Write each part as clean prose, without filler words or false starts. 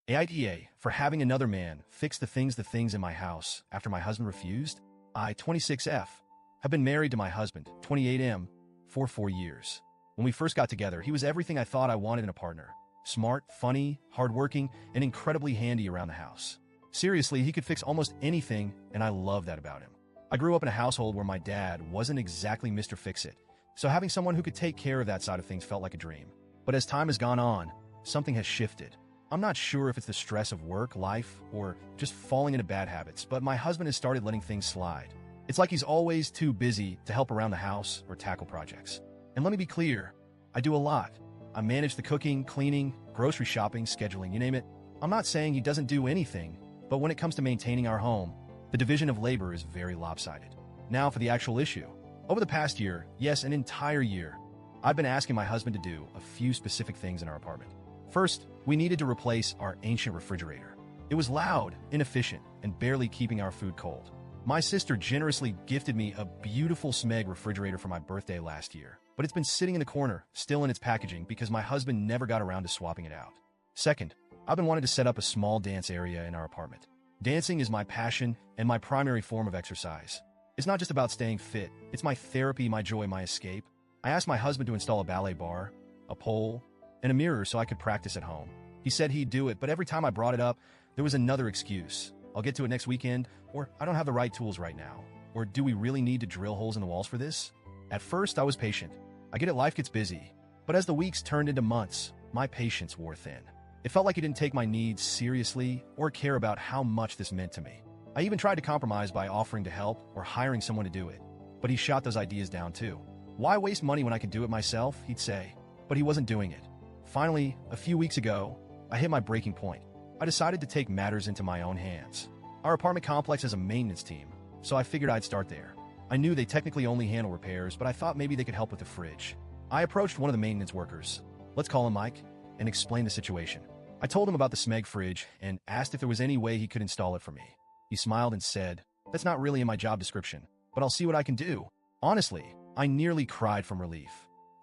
AITA for having another man fix the things in my house after my husband refused. I, 26F, have been married to my husband, 28M, for 4 years. When we first got together, he was everything I thought I wanted in a partner. Smart, funny, hardworking, and incredibly handy around the house. Seriously, he could fix almost anything, and I love that about him. I grew up in a household where my dad wasn't exactly Mr. Fix-It, so having someone who could take care of that side of things felt like a dream. But as time has gone on, something has shifted. I'm not sure if it's the stress of work, life, or just falling into bad habits, but my husband has started letting things slide. It's like he's always too busy to help around the house or tackle projects. And let me be clear, I do a lot. I manage the cooking, cleaning, grocery shopping, scheduling, you name it. I'm not saying he doesn't do anything, but when it comes to maintaining our home, the division of labor is very lopsided. Now for the actual issue. Over the past year, yes, an entire year, I've been asking my husband to do a few specific things in our apartment. First, we needed to replace our ancient refrigerator. It was loud, inefficient, and barely keeping our food cold. My sister generously gifted me a beautiful Smeg refrigerator for my birthday last year, but it's been sitting in the corner, still in its packaging, because my husband never got around to swapping it out. Second, I've been wanting to set up a small dance area in our apartment. Dancing is my passion and my primary form of exercise. It's not just about staying fit, it's my therapy, my joy, my escape. I asked my husband to install a ballet bar, a pole, and a mirror so I could practice at home. He said he'd do it, but every time I brought it up, there was another excuse. I'll get to it next weekend, or I don't have the right tools right now, or do we really need to drill holes in the walls for this? At first, I was patient. I get it, life gets busy. But as the weeks turned into months, my patience wore thin. It felt like he didn't take my needs seriously or care about how much this meant to me. I even tried to compromise by offering to help or hiring someone to do it, but he shot those ideas down too. Why waste money when I can do it myself, he'd say, but he wasn't doing it. Finally, a few weeks ago, I hit my breaking point. I decided to take matters into my own hands. Our apartment complex has a maintenance team, so I figured I'd start there. I knew they technically only handle repairs, but I thought maybe they could help with the fridge. I approached one of the maintenance workers, let's call him Mike, and explained the situation. I told him about the Smeg fridge and asked if there was any way he could install it for me. He smiled and said, "That's not really in my job description, but I'll see what I can do." Honestly, I nearly cried from relief.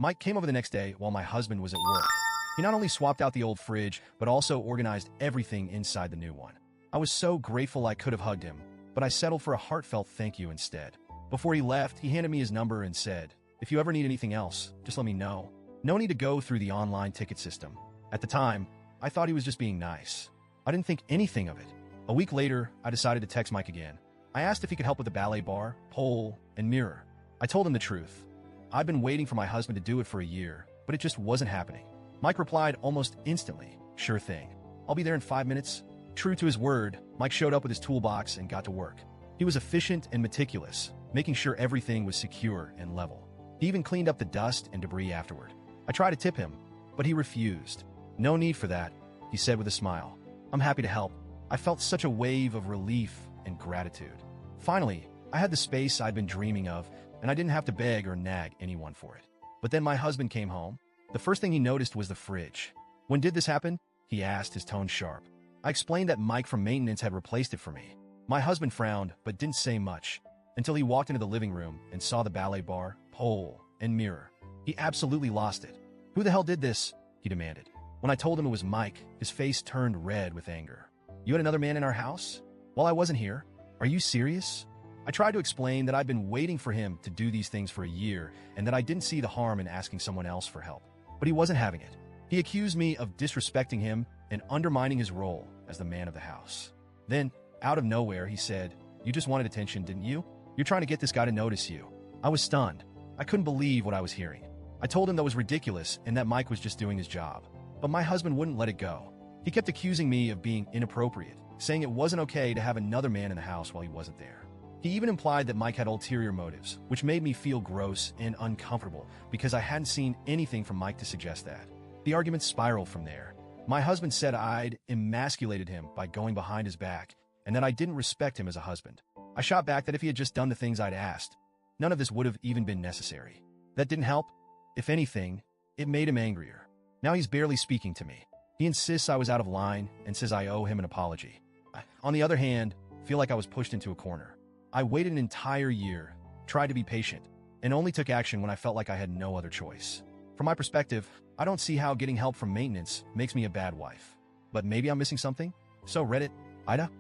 Mike came over the next day while my husband was at work. He not only swapped out the old fridge, but also organized everything inside the new one. I was so grateful I could have hugged him, but I settled for a heartfelt thank you instead. Before he left, he handed me his number and said, "If you ever need anything else, just let me know. No need to go through the online ticket system." At the time, I thought he was just being nice. I didn't think anything of it. A week later, I decided to text Mike again. I asked if he could help with the ballet bar, pole, and mirror. I told him the truth. I'd been waiting for my husband to do it for a year, but it just wasn't happening. Mike replied almost instantly, "Sure thing. I'll be there in 5 minutes." True to his word, Mike showed up with his toolbox and got to work. He was efficient and meticulous, making sure everything was secure and level. He even cleaned up the dust and debris afterward. I tried to tip him, but he refused. "No need for that," he said with a smile. "I'm happy to help." I felt such a wave of relief and gratitude. Finally, I had the space I'd been dreaming of, and I didn't have to beg or nag anyone for it. But then my husband came home. The first thing he noticed was the fridge. "When did this happen?" he asked, his tone sharp. I explained that Mike from maintenance had replaced it for me. My husband frowned, but didn't say much, until he walked into the living room and saw the ballet bar, pole, and mirror. He absolutely lost it. "Who the hell did this?" he demanded. When I told him it was Mike, his face turned red with anger. "You had another man in our house? While I wasn't here? Are you serious?" I tried to explain that I'd been waiting for him to do these things for a year and that I didn't see the harm in asking someone else for help. But he wasn't having it. He accused me of disrespecting him and undermining his role as the man of the house. Then, out of nowhere, he said, "You just wanted attention, didn't you? You're trying to get this guy to notice you." I was stunned. I couldn't believe what I was hearing. I told him that was ridiculous and that Mike was just doing his job. But my husband wouldn't let it go. He kept accusing me of being inappropriate, saying it wasn't okay to have another man in the house while he wasn't there. He even implied that Mike had ulterior motives, which made me feel gross and uncomfortable because I hadn't seen anything from Mike to suggest that. The argument spiraled from there. My husband said I'd emasculated him by going behind his back and that I didn't respect him as a husband. I shot back that if he had just done the things I'd asked, none of this would have even been necessary. That didn't help. If anything, it made him angrier. Now he's barely speaking to me. He insists I was out of line and says I owe him an apology. On the other hand, I feel like I was pushed into a corner. I waited an entire year, tried to be patient, and only took action when I felt like I had no other choice. From my perspective, I don't see how getting help from maintenance makes me a bad wife. But maybe I'm missing something? So Reddit, AITA?